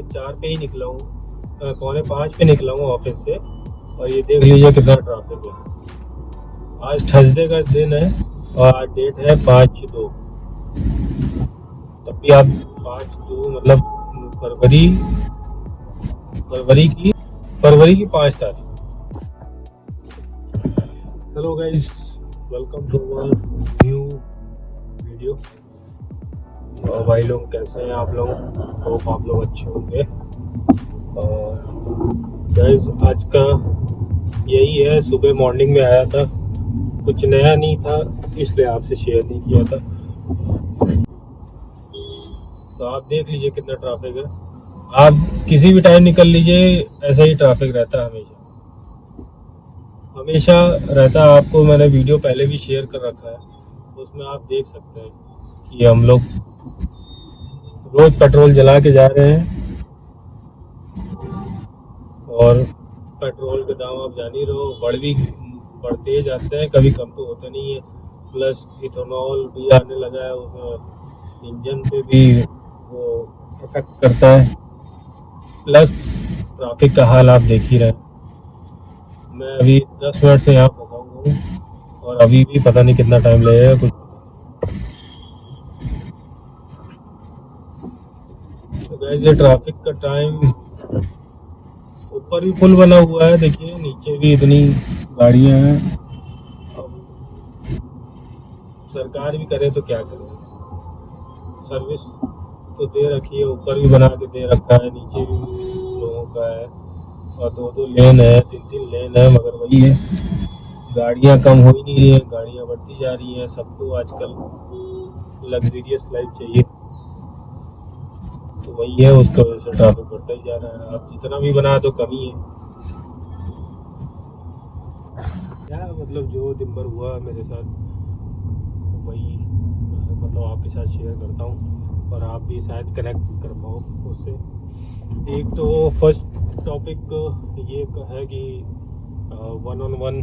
4 पे ही निकला हूँ, 4:45 पे निकला हूँ ऑफिस से, और ये देख लीजिए कितना ट्रैफिक है। आज थर्सडे का दिन है और आज डेट है 5/2। तब भी आप 5/2 मतलब फरवरी की 5 तारीख। Hello guys, welcome to new video. और भाई लोग कैसे हैं आप लोग? होप आप लोग अच्छे होंगे। और गाइस आज का यही है, सुबह मॉर्निंग में आया था, कुछ नया नहीं था इसलिए आपसे शेयर नहीं किया था। तो आप देख लीजिए कितना ट्रैफिक है। आप किसी भी टाइम निकल लीजिए, ऐसा ही ट्रैफिक रहता है, हमेशा रहता है। आपको मैंने वीडियो पहले भी शेयर कर रखा है, उसमें आप देख सकते हैं कि हम लोग रोज पेट्रोल जला के जा रहे हैं और पेट्रोल के दाम आप जान ही रहो, बढ़ते जाते हैं, कभी कम तो होते नहीं है। प्लस इथेनॉल भी आने लगा है, उसमें इंजन पे भी वो इफेक्ट करता है। प्लस ट्रैफिक का हाल आप देख ही रहे हैं। मैं अभी 10 मिनट से यहाँ फंसा हुआ हूँ और अभी भी पता नहीं कितना टाइम लगेगा कुछ। तो गाइस ये ट्रैफिक का टाइम, ऊपर भी पुल बना हुआ है, देखिए नीचे भी इतनी गाड़ियां हैं। सरकार भी करे तो क्या करे, सर्विस तो दे रखी है, ऊपर भी बना के दे रखा है, नीचे भी लोगों का है, और 2-2 लेन है, 3-3 लेन है, मगर वही है, गाड़ियां कम हो ही नहीं रही है, गाड़ियां बढ़ती जा रही हैं। सबको आजकल लग्जरियस लाइफ चाहिए, तो वही है, उसका वजह से ट्रैफिक बढ़ता ही जा रहा है। आप जितना भी बना दो कमी है। क्या मतलब जो दिन भर हुआ मेरे साथ, वही मतलब आपके साथ शेयर करता हूँ और आप भी शायद कनेक्ट कर पाओ उससे। एक तो फर्स्ट टॉपिक ये है कि 1-on-1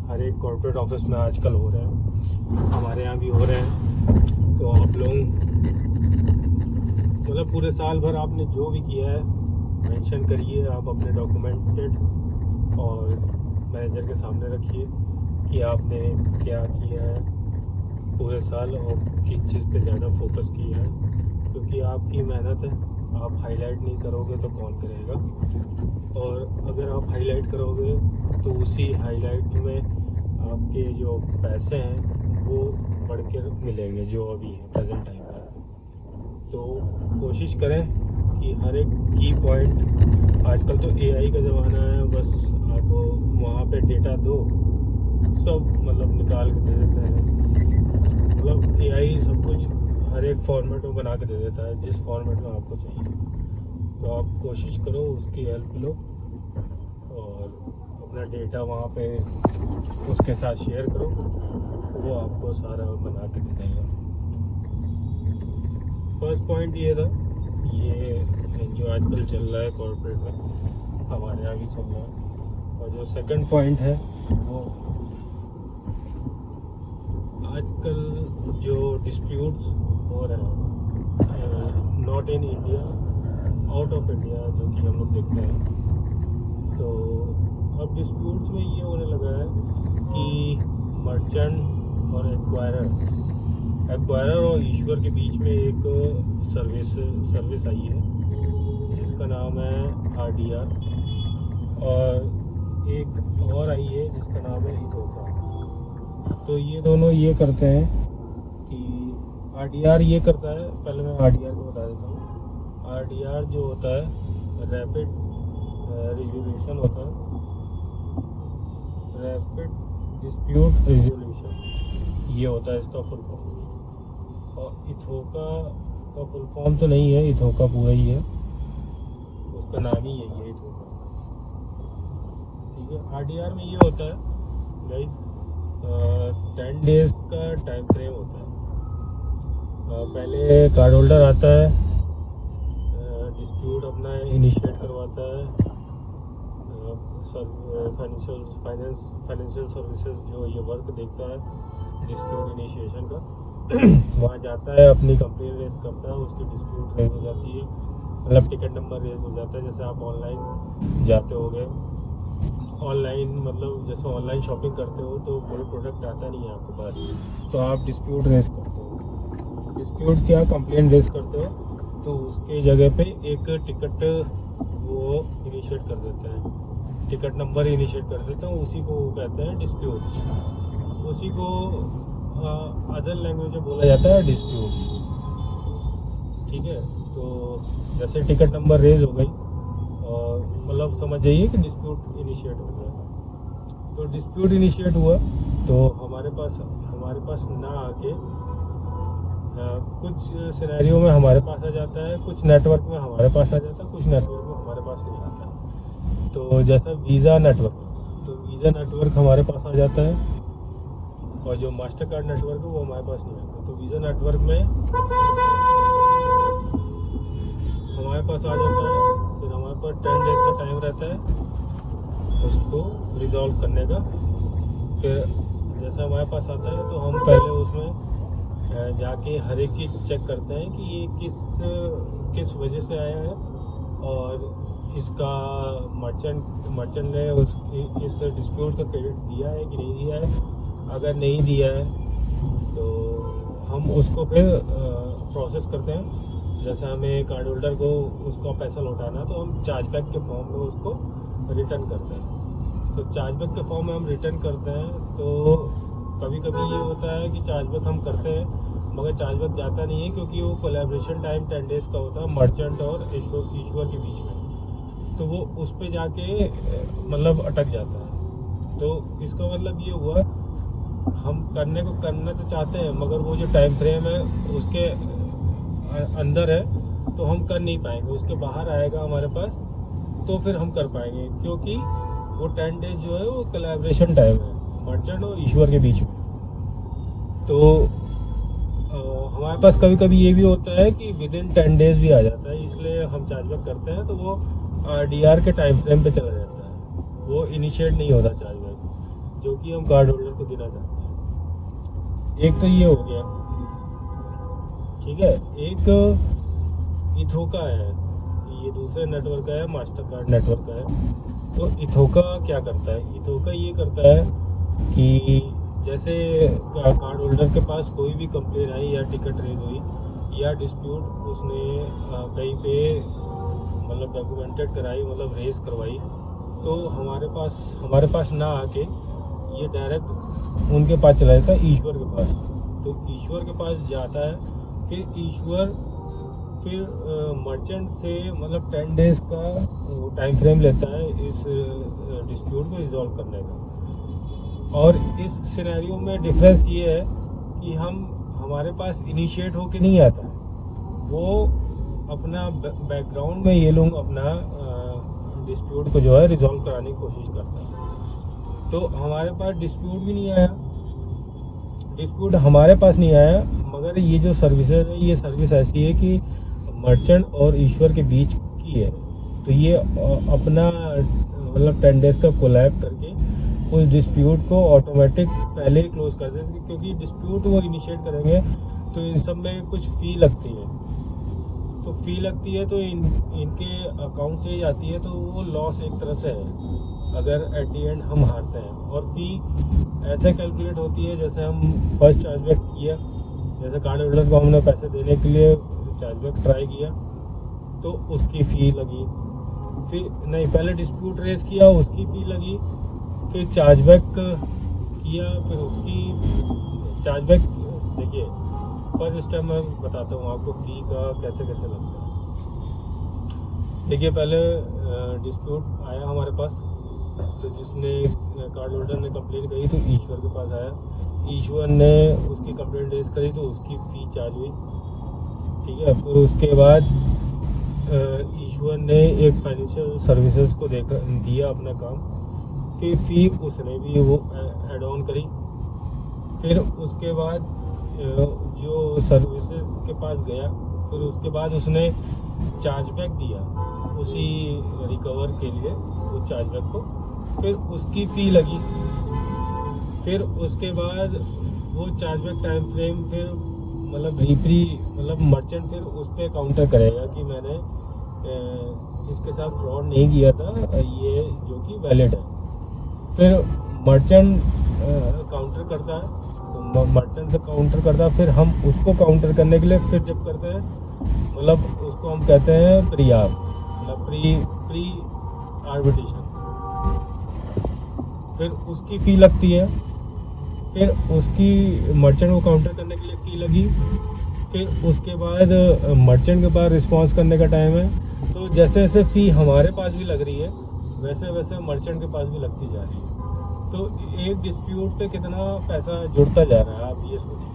हर एक कॉर्पोरेट ऑफिस में आजकल हो रहे हैं, हमारे यहाँ भी हो रहे हैं। तो आप लोग मतलब पूरे साल भर आपने जो भी किया है मेंशन करिए, आप अपने डॉक्यूमेंटेड, और मैनेजर के सामने रखिए कि आपने क्या किया है पूरे साल और किस चीज़ पे ज़्यादा फोकस किया है, क्योंकि आपकी मेहनत है। आप हाईलाइट नहीं करोगे तो कौन करेगा, और अगर आप हाईलाइट करोगे तो उसी हाईलाइट में आपके जो पैसे हैं वो बढ़ के मिलेंगे, जो अभी है प्रेजेंट टाइम पर। तो कोशिश करें कि हर एक की पॉइंट, आजकल तो एआई का ज़माना है, बस आप वहाँ पे डेटा दो, सब मतलब निकाल के दे देते हैं। मतलब एआई सब कुछ हर एक फॉर्मेट में बना के दे देता है, जिस फॉर्मेट में आपको चाहिए। तो आप कोशिश करो, उसकी हेल्प लो और अपना डेटा वहाँ पे उसके साथ शेयर करो, वो आपको सारा बना के दे देगा। फर्स्ट पॉइंट ये था, ये जो आजकल चल रहा है कॉर्पोरेट में, हमारे यहाँ भी चल रहा है। और जो सेकंड पॉइंट है वो आजकल जो डिस्प्यूट्स हो रहे हैं, not in India, out of India, जो कि हम लोग देखते हैं। तो अब डिस्प्यूट्स में ये होने लगा है कि मर्चेंट और एक्वायरर और ईश्वर के बीच में एक सर्विस आई है जिसका नाम है RDR, और एक और आई है जिसका नाम है इथोका। तो ये दोनों ये करते हैं कि RDR ये करता है, पहले मैं RDR को बता देता हूँ। RDR जो होता है रैपिड रिजोल्यूशन होता है, रैपिड डिस्प्यूट रिजोल्यूशन, ये होता है इसका फुल फॉर्म। और इथोका का फुल फॉर्म तो नहीं है, इथोका पूरा ही है, उसका नाम ही यही है, इथोका। ठीक है, RDR में ये होता है गाइस, 10 डेज का टाइम फ्रेम होता है। पहले कार्ड होल्डर आता है, डिस्प्यूट अपना इनिशिएट करवाता है, फाइनेंशियल सर्विसेज जो ये वर्क देखता है डिस्प्यूट इनिशिएशन का, वहाँ जाता है, अपनी कंप्लेन रेज करता है, उसकी डिस्प्यूट रेज हो जाती है, मतलब टिकट नंबर रेज हो जाता है। जैसे आप ऑनलाइन जाते होगे, ऑनलाइन मतलब जैसे ऑनलाइन शॉपिंग करते हो तो कोई प्रोडक्ट आता नहीं है आपके पास, तो आप डिस्प्यूट रेज करते हो। डिस्प्यूट क्या, कंप्लेंट रेज करते हो, तो उसके जगह पे एक टिकट वो इनिशिएट कर देते हैं, टिकट नंबर इनिशिएट कर देते हैं, उसी को वो कहते हैं डिस्प्यूट्स। उसी को अदर लैंग्वेज में बोला जाता है डिस्प्यूट्स। ठीक है, तो जैसे टिकट नंबर रेज हो गई और मतलब समझ जाइए कि डिस्प्यूट इनिशिएट हो गया। तो डिस्प्यूट इनिशिएट हुआ तो हमारे पास ना आके कुछ सिनेरियो में हमारे पास आ जाता है, कुछ नेटवर्क में हमारे पास आ जाता है, कुछ नेटवर्क में हमारे पास नहीं आता है। तो जैसा वीज़ा नेटवर्क, तो वीज़ा नेटवर्क हमारे पास आ जाता है और जो मास्टर कार्ड नेटवर्क है वो हमारे पास नहीं आता। तो वीज़ा नेटवर्क में हमारे पास आ जाता है, फिर हमारे पास 10 डेज का टाइम रहता है उसको रिजॉल्व करने का। फिर जैसा हमारे पास आता है तो हम पहले उसमें जाके हर एक चीज़ चेक करते हैं कि ये किस वजह से आया है और इसका मर्चेंट ने इस डिस्प्यूट का क्रेडिट दिया है कि नहीं दिया है। अगर नहीं दिया है तो हम उसको फिर प्रोसेस करते हैं। जैसे हमें कार्ड होल्डर को उसका पैसा लौटाना है तो हम चार्जबैक के फॉर्म में उसको रिटर्न करते हैं। तो चार्जबैक के फॉर्म में हम रिटर्न करते हैं तो कभी कभी ये होता है कि चार्जबैक हम करते हैं मगर चार्जबैक जाता नहीं है, क्योंकि वो कोलैबोरेशन टाइम 10 डेज़ का होता है मर्चेंट और इशूअर के बीच में, तो वो उस पे जाके मतलब अटक जाता है। तो इसका मतलब ये हुआ हम करना तो चाहते हैं मगर वो जो टाइम फ्रेम है उसके अंदर है तो हम कर नहीं पाएंगे, उसके बाहर आएगा हमारे पास तो फिर हम कर पाएंगे, क्योंकि वो 10 डेज जो है वो कोलैबोरेशन टाइम है मर्चेंट और इशूअर के बीच में। तो हमारे पास कभी कभी ये भी होता है कि विद इन 10 डेज भी आ जाता है, इसलिए हम चार्जबैक करते हैं तो वो डीआर के टाइम फ्रेम पे चला जाता है, वो इनिशिएट नहीं होता चार्जबैक जो कि हम कार्ड होल्डर को देना चाहते हैं। एक तो ये हो गया, ठीक है। एक इथोका है, ये दूसरे नेटवर्क का है, मास्टर कार्ड नेटवर्क का है। तो इथोका क्या करता है, इथोका ये करता है कि जैसे कार्ड होल्डर के पास कोई भी कंप्लेन आई या टिकट रेज हुई या डिस्प्यूट उसने कहीं पे मतलब डॉक्यूमेंटेड कराई, मतलब रेज करवाई, तो हमारे पास ना आके ये डायरेक्ट उनके पास चला जाता है, ईश्वर के पास। तो ईश्वर के पास जाता है, फिर ईश्वर मर्चेंट से मतलब 10 डेज का टाइम फ्रेम लेता है इस डिस्प्यूट को रिजॉल्व करने का। और इस सिनेरियो में डिफरेंस ये है कि हमारे पास इनिशिएट होके नहीं आता है, वो अपना बैकग्राउंड में ये लोग अपना डिस्प्यूट को जो है रिजॉल्व कराने की कोशिश करते हैं। तो हमारे पास डिस्प्यूट भी नहीं आया, डिस्प्यूट हमारे पास नहीं आया, मगर ये जो सर्विसेज है ये सर्विस ऐसी है कि मर्चेंट और ईश्वर के बीच की है। तो ये अपना मतलब 10 डेज का कोलैब करके उस डिस्प्यूट को ऑटोमेटिक पहले ही क्लोज कर देंगे, क्योंकि डिस्प्यूट वो इनिशिएट करेंगे तो इन सब में कुछ फ़ी लगती है। तो फ़ी लगती है तो इनके अकाउंट से ही जाती है, तो वो लॉस एक तरह से है अगर एट दी एंड हम हारते हैं। और फ़ी ऐसे कैलकुलेट होती है जैसे हम फर्स्ट चार्जबैक किया, जैसे कार्ड होल्डर को हमने पैसे देने के लिए चार्जबैक ट्राई किया तो उसकी फ़ी लगी, फिर नहीं पहले डिस्प्यूट रेज किया उसकी फ़ी लगी, फिर चार्जबैक किया फिर उसकी चार्जबैक। देखिए फर्स्ट स्टेप मैं बताता हूँ आपको फ़ी का कैसे कैसे लगता है। देखिए पहले डिस्प्यूट आया हमारे पास, तो जिसने कार्ड होल्डर ने कंप्लेंट करी तो ईश्वर के पास आया, ईश्वर ने उसकी कंप्लेंट रेज करी तो उसकी फ़ी चार्ज हुई, ठीक है। फिर उसके बाद ईश्वर ने एक फाइनेंशियल सर्विसेज को दिया अपना काम, फिर फ़ी उसने भी वो ऐड ऑन करी। फिर उसके बाद जो सर्विसेज के पास गया, फिर उसके बाद उसने चार्जबैक दिया उसी रिकवर के लिए उस चार्जबैक को, फिर उसकी फ़ी लगी। फिर उसके बाद वो चार्जबैक टाइम फ्रेम फिर मतलब मतलब मर्चेंट फिर उस पर काउंटर करेगा कि मैंने इसके साथ फ्रॉड नहीं किया था, ये जो कि वैलिड है। फिर मर्चेंट काउंटर करता है, तो मर्चेंट से काउंटर करता है, फिर हम उसको काउंटर करने के लिए फिर जब करते हैं, मतलब उसको हम कहते हैं प्री आर, मतलब प्री आर्बिट्रेशन। फिर उसकी फ़ी लगती है, फिर उसकी मर्चेंट को काउंटर करने के लिए फ़ी लगी, फिर उसके बाद मर्चेंट के पास रिस्पॉन्स करने का टाइम है। तो जैसे जैसे फ़ी हमारे पास भी लग रही है, वैसे वैसे मर्चेंट के पास भी लगती जा रही है। तो एक डिस्प्यूट पे कितना पैसा जुड़ता जा रहा है, आप ये सोचिए।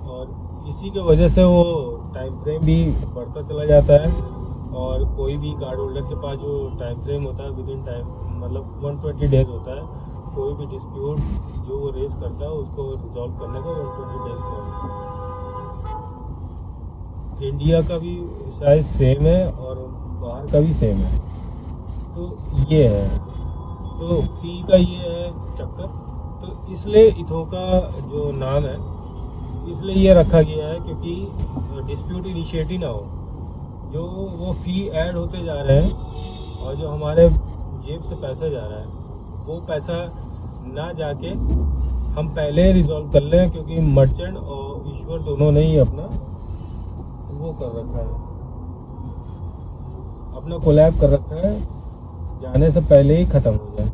और इसी के वजह से वो टाइम फ्रेम भी बढ़ता चला जाता है। और कोई भी कार्ड होल्डर के पास जो टाइम फ्रेम होता है विद इन टाइम, मतलब 120 डेज होता है। कोई भी डिस्प्यूट जो वो रेज करता है उसको रिजॉल्व करने का 120 डेज का होता है। इंडिया का भी साइज सेम है और बाहर का भी सेम है। तो ये है, तो फी का ये है चक्कर। तो इसलिए इथोका जो नाम है, इसलिए ये रखा गया है क्योंकि डिस्प्यूट इनिशिएट ही ना हो। जो वो फ़ी ऐड होते जा रहे हैं और जो हमारे जेब से पैसा जा रहा है, वो पैसा ना जाके हम पहले रिजॉल्व कर लें, क्योंकि मर्चेंट और ईश्वर दोनों ने ही अपना वो कर रखा है, अपना कोलैब कर रखा है, जाने से पहले ही ख़त्म हो जाए।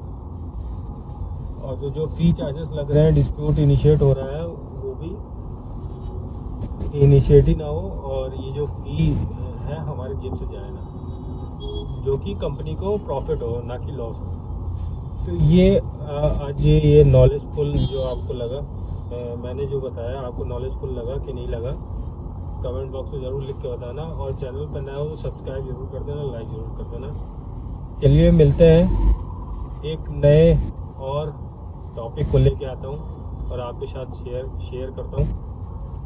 और जो फ़ी चार्जेस लग रहे हैं, डिस्प्यूट इनिशिएट हो रहा है, वो भी इनिशिएट ही ना हो और ये जो फ़ी है हमारे जेब से जाए ना, जो कि कंपनी को प्रॉफिट हो ना कि लॉस हो। तो ये आज ये नॉलेजफुल जो आपको लगा, मैंने जो बताया आपको नॉलेजफुल लगा कि नहीं लगा, कमेंट बॉक्स में ज़रूर लिख के बताना। और चैनल पर नया हो तो सब्सक्राइब जरूर कर देना, लाइक ज़रूर कर देना। चलिए मिलते हैं एक नए और टॉपिक को लेके आता हूँ और आपके साथ शेयर करता हूँ।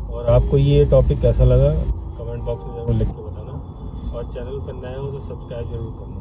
और आपको ये टॉपिक कैसा लगा कमेंट बॉक्स में ज़रूर लिख के बताना। और चैनल पर नया हो तो सब्सक्राइब जरूर करना।